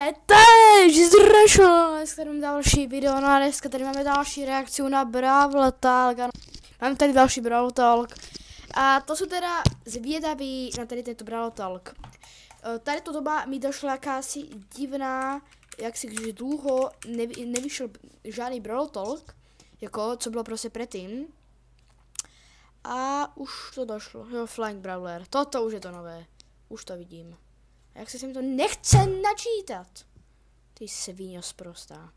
Takže zdrašlo, dneska tady další video, no a dneska tady máme další reakci na Brawl Talk. Máme tady další Brawl Talk. A to jsou teda zvědaví na tady tento Brawl Talk. Tady to doba mi došla jakási divná, jak si když dlouho nevyšel žádný Brawl Talk, jako co bylo prostě předtím. A už to došlo, jo, Flying Brawler, toto už je to nové, už to vidím. A jak se mi to nechce načítat? Ty svíňo sprostá.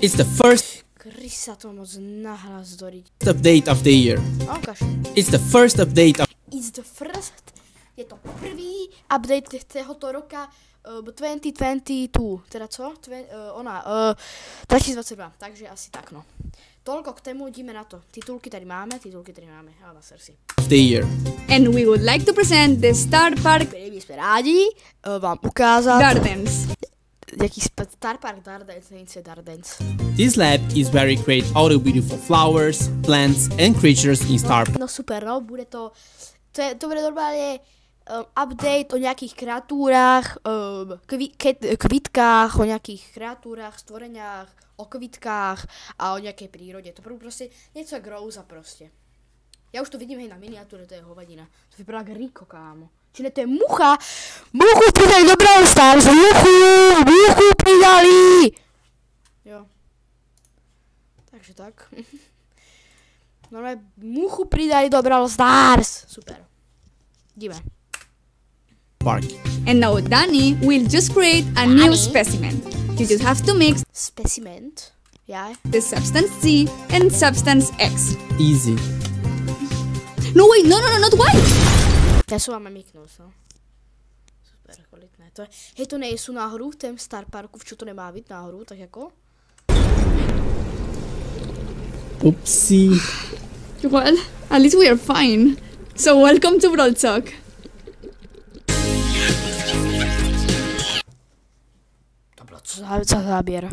It's the first Krysa to moc nahlas doriť. update of the year. It's the first update of It's the first. Je to první update tohoto roka 2022. Teda co? 2022. Takže asi tak no. Toľko k tému, ideme na to. Titulky tady máme, ale na srdci. the year. And we would like to present the Star Park My jsme rádi vám ukázat Gardens. jaký Star Park Gardens. This lab is where we create all the beautiful flowers, plants and creatures in Star Park. No super, no, bude to bude normálně update o nějakých kreatúrách, kvítkách, o nějakých kreatúrách, stvoreniach, o kvítkách a o nějaké přírodě. To bude prostě něco jak Rosa prostě. Já už to vidím hej na miniatuře, to je hovadina. To vypadá jak Rico, kámo. Čili to je mucha. Muchu přidali do Brawl Stars. Muchu přidali. Jo. Takže tak. No ale muchu přidali do Brawl Stars. Super. Jdeme. Park. And now Danny will just create a new specimen. You just have to mix Specimen. Yeah. the substance C and substance X. Easy. No wait, no, not white! Já se máme myknout, no. Super, kvalitné. To je, hej, to nejsou náhodou v tém Star Parku, v čo to nemá být náhodou, tak jako? Oopsie. Well, at least we are fine. So welcome to Brawl Talk. To bylo co za záběr.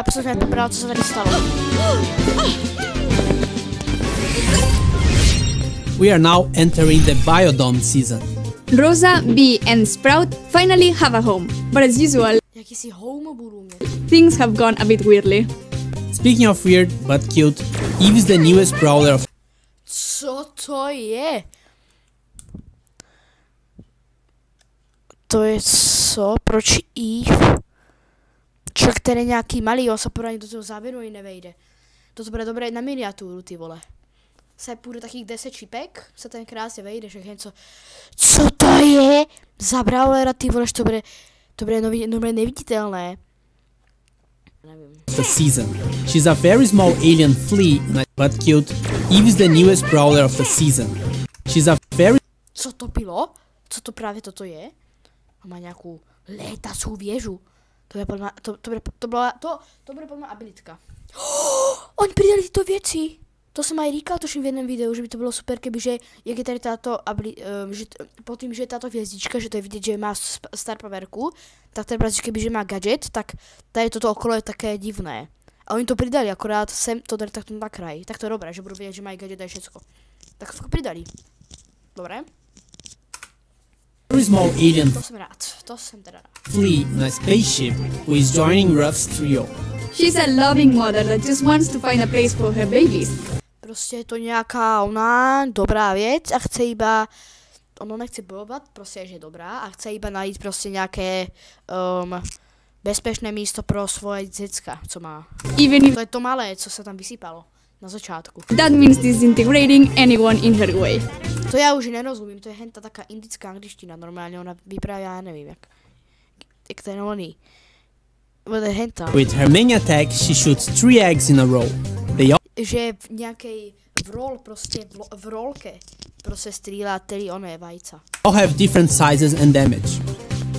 Absolutně nepobrala, co se tady stalo. We are now entering the Biodome season. Rosa, Bee, and Sprout finally have a home. But as usual, Jakýsi homo budu mít. things have gone a bit weirdly. Speaking of weird but cute, Eve is the newest brawler of Co to je? To je co? Proč Eve? Člověk, který je nějaký malý, on se poradí do toho záběru i nevejde. To bude dobré na miniaturu, ty vole. Se půjde takých 10 šipek, se ten krásně vejde, že něco. Co to je? Za brawlera, ty vole, to bude normálně neviditelné. Nevím. the season. She's a very small alien flea but cute. Eve is the newest brawler of the season. She's a very Co to bylo? Co to právě toto je? On má nějakou létacou věžu. To bude podle mě abilitka. Oni přidali tyto věci. To jsem aj říkal točím v jednom videu, že by to bylo super, kebyže, jak je tady táto, po tím, že je táto hvězdička, že to je vidět, že má star powerku, tak tady prostě, kebyže má gadget, tak tady toto okolo je také divné. A oni to přidali, akorát sem to dali takto na kraj. Tak to je dobré, že budu vědět, že mají gadget a všecko. Tak to přidali. Dobré? very small alien To jsem teda rád. flea in a spaceship who is joining Ruff's trio. She's a loving mother that just wants to find a place for her babies. Prostě je to nějaká ona dobrá věc a chce iba, ono nechce bojovat, prostě že je dobrá a chce iba najít prostě nějaké bezpečné místo pro svoje děcka, co má. Even if To je to malé, co se tam vysypalo na začátku. that means disintegrating anyone in her way. To já už nerozumím, to je henta taká indická angličtina, normálně ona vypráví, já nevím jak ten oný. Bude henta. With her main attack, she shoots 3 eggs in a row. že v nějakej vrol prostě v rolke prostě střílá tedy oné vajca. All have different sizes and damage.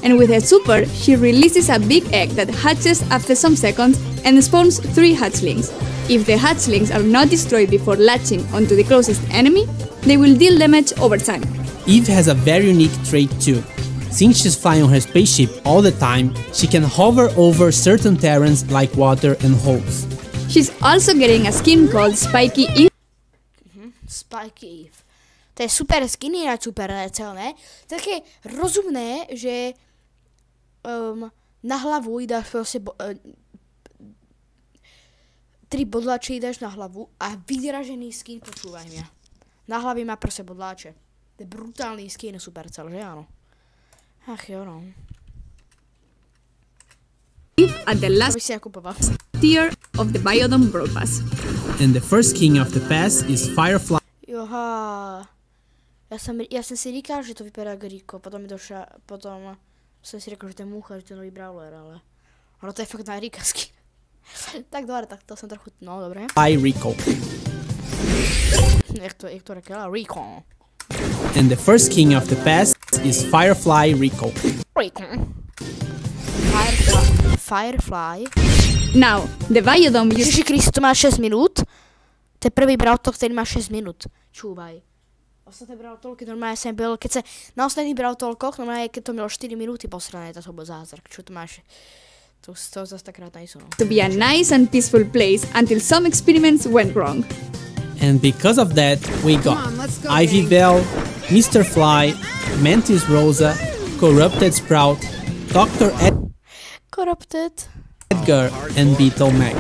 And with her super, she releases a big egg that hatches after some seconds and spawns 3 hatchlings. If the hatchlings are not destroyed before latching onto the closest enemy, they will deal damage over time. Eve has a very unique trait too. Since she's flying on her spaceship all the time, she can hover over certain terrains like water and holes. She's also getting a skin called Spiky Eve. Spiky Eve. To je super skin, jinak super celé. Tak je rozumné, že na hlavu jí dáš prostě 3 bodláče jí dáš na hlavu a vydražený skin, počúvaj mě. Na hlavě má prostě bodláče. To je brutální skin, super cel, že ano? Ach jo no. At the last tier of the Biodome Brawl Pass. And the first king of the pass is Firefly. Joha. Já jsem si říkal, že to vypadá jak Rico, potom jsem si řekl, že to je mucha, že to je nový brawler, ale to je fakt na Rika skin. Tak dobré, tak to jsem trochu, no dobré. Rico. Jak to řekla? Rico. And the first king of the pass is Firefly Rico. Rico. Firefly. Now, the Biodome Ježiši Kristo, má 6 minut. To je prvý Brawl Talk, který má 6 minut. Čúvaj. Ostatné Brawl Talky normálně jsem byl, keď se na ostatných Brawl Talkoch, normálně keď to mělo 4 minuty posrané, to byl zázrak. Čo to máš? To zase takrát nejsou, no. to be a nice and peaceful place until some experiments went wrong. And because of that, we got Ivy Bell, Mr. Fly, Mantis Rosa, Corrupted Sprout, Dr. Corrupted. Edgar, and Beetle Mac.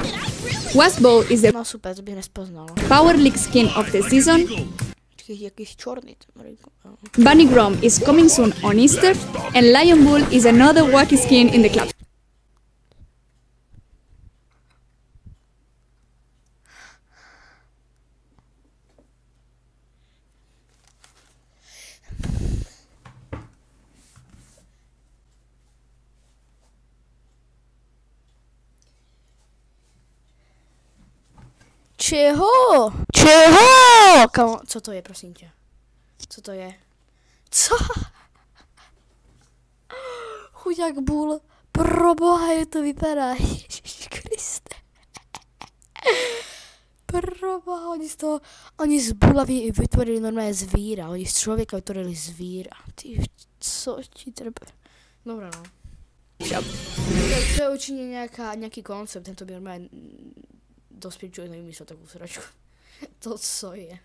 Wasbo is the No super, to bych nespoznal. Power League skin of the season. Jakýś čorný. Bunny Grom is coming soon on Easter, and Lion Bull is another wacky skin in the club. Čeho? Čeho? Co to je, prosím tě? Co to je? Co? Chudák Bull. Proboha, jak to vypadá. Ježiš Kriste. Proboha, oni z Bulla vytvorili normálně zvíra. Oni z člověka vytvorili zvíra. Ty, co ti trpe? Dobrá, no. To je určitě nějaký koncept, tento by normálně dospět člověk nevymyslel takovou sračku. To co je?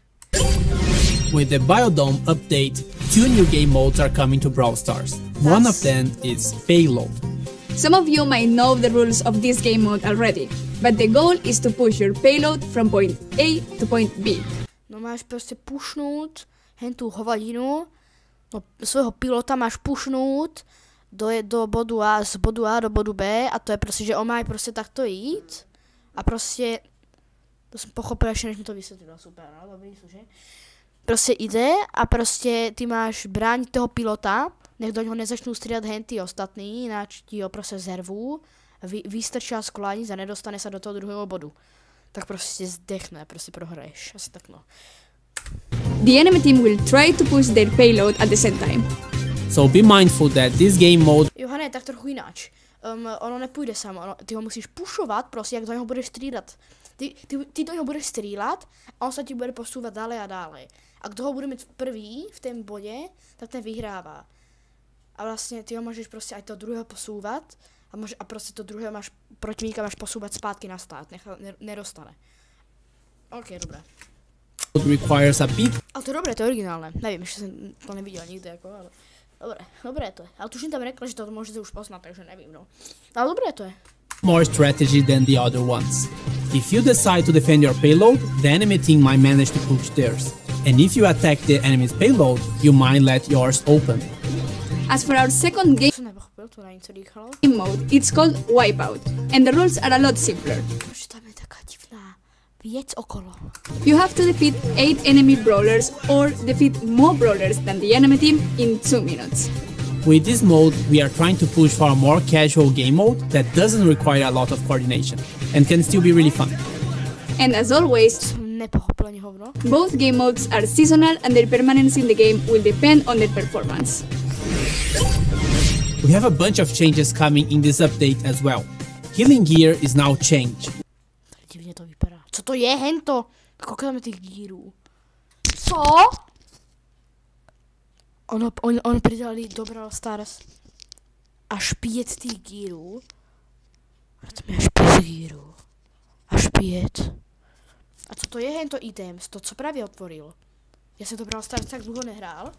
With the Biodome update, 2 new game modes are coming to Brawl Stars. One of them is Payload. Some of you might know the rules of this game mode already, but the goal is to push your payload from point A to point B. No máš prostě pušnout hen tu hovadinu, no svého pilota máš pušnout do bodu A, z bodu A do bodu B a to je prostě, že on má prostě takto jít a prostě, to jsem pochopil ještě, než mi to vysvětlila, super, no dobrý, služe. Prostě jde a prostě ty máš bránit toho pilota, nech do něho nezačnou střídat hen ty ostatní, jináč ti ho prostě zervou, vystrčí a sklání a nedostane se do toho druhého bodu. Tak prostě zdechne, prostě prohraješ, asi tak no. The enemy team will try to push their payload at the same time. So be mindful that this game mode Johane, tak trochu jináč. Ono nepůjde samo, ty ho musíš pušovat, prostě jak do něho budeš střídat. Ty do něho budeš střílat a on se ti bude posouvat dále a dále. A kdo ho bude mít první v tom bodě, tak ten vyhrává. A vlastně ty ho můžeš prostě aj to druhého posouvat a prostě to druhého máš, protivníka máš posouvat zpátky na stát, nedostane. Ok, dobré. requires a bit. Ale to je dobré, to je originálné. Nevím, ještě jsem to neviděl nikdy, jako, ale dobré to je. Ale tuším tam řekla, že to můžete už poznat, takže nevím, no. Ale dobré to je. More strategy than the other ones. If you decide to defend your payload, the enemy team might manage to push theirs. And if you attack the enemy's payload, you might let yours open. As for our second game mode, it's called Wipeout, and the rules are a lot simpler. You have to defeat 8 enemy brawlers or defeat more brawlers than the enemy team in 2 minutes. With this mode, we are trying to push for a more casual game mode that doesn't require a lot of coordination and can still be really fun. And as always, nepochopil ani hovno. both game modes are seasonal and their permanence in the game will depend on their performance. We have a bunch of changes coming in this update as well. Healing gear is now changed. Divně to vypadá. Co to je, hento? Kolik tam je těch gírů? Co? On Pridali do Brawl Stars až 5 těch gírů. A tam je až 5 gírů. Až 5. A co to je, hento items? To, co právě otvoril. Já jsem to Brawl Stars tak dlouho nehrál.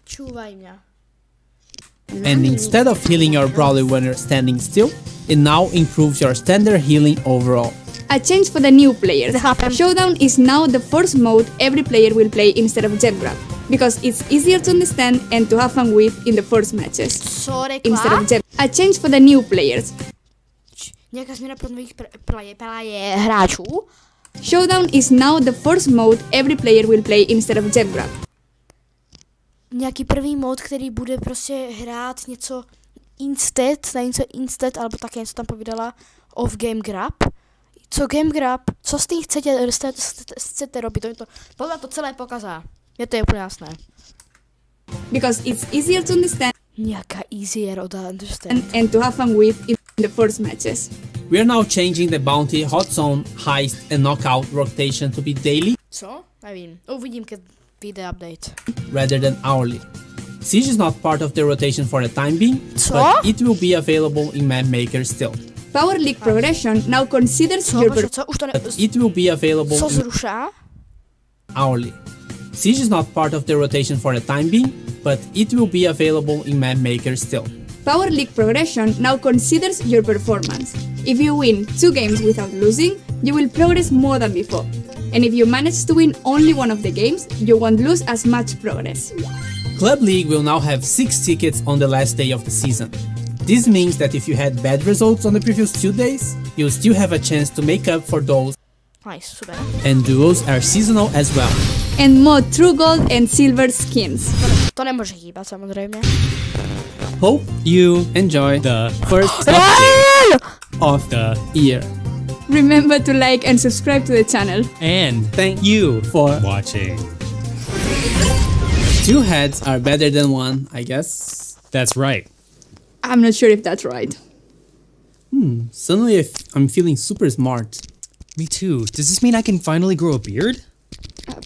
Čúvaj mě. And instead of healing your brawler when you're standing still, it now improves your standard healing overall. A change for the new players. Chápem. Showdown is now the first mode every player will play instead of Jet Grab, because it's easier to understand and to have fun with in the first matches. Co Instead řekla? of Jet. A change for the new players. Nějaká změna pro nových hráčů. Showdown is now the first mode every player will play instead of Jet Grab. Nějaký první mod, který bude prostě hrát něco instant, alebo také něco tam povídala off game grab. Co game grab? Co s tím chcete robit? Podle to celé pokazá. Je to úplně jasné. Because it's easier to understand Nějaká easier to understand. and to have fun with in the first matches. We are now changing the bounty, hot zone, heist and knockout rotation to be daily Co? Nevím. Uvidím, keď vyjde update. rather than hourly. Siege is not part of the rotation for the time being, Co? but it will be available in Map Maker still. Power League Progression now considers Co? your Bože, co? Už to ne... But it will be available Co in zrušá? hourly. Siege is not part of the rotation for the time being, but it will be available in Map Maker still. Power League Progression now considers your performance. If you win 2 games without losing, you will progress more than before. And if you manage to win only one of the games, you won't lose as much progress. Club League will now have 6 tickets on the last day of the season. This means that if you had bad results on the previous 2 days, you'll still have a chance to make up for those, Nice, super. and duos are seasonal as well. And more True Gold and Silver skins. To nemůže hýbat samozřejmě. Hope you enjoy the first update of the year. Remember to like and subscribe to the channel. And Thank you for watching. 2 heads are better than 1, I guess. That's right. I'm not sure if that's right. Suddenly I'm feeling super smart. Me too. Does this mean I can finally grow a beard?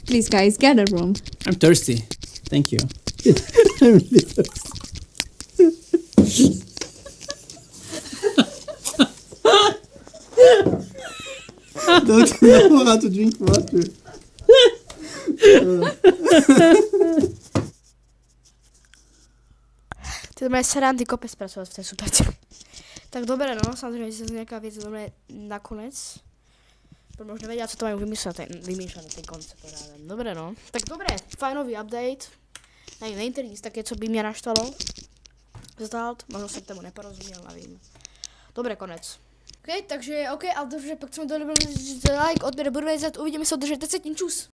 Please guys, get a room. I'm thirsty. Thank you. I'm really thirsty. Don't know how to drink water. Ty to se dám ty kopy zpracovat v té super. Tak dobré, no, samozřejmě, že se nějaká věc dobré nakonec. Pro možná vědět, co to mají vymýšlet ten koncept. Dobré, no. Tak dobré, fajnový update. Není to nic také, co by mě naštvalo. Zdát, možná jsem k tomu neporozuměl, nevím. Dobré, konec. OK, takže, OK, ale dobře, pak jsme to like, odběr, budu vědět, uvidíme se, držet 10, čus.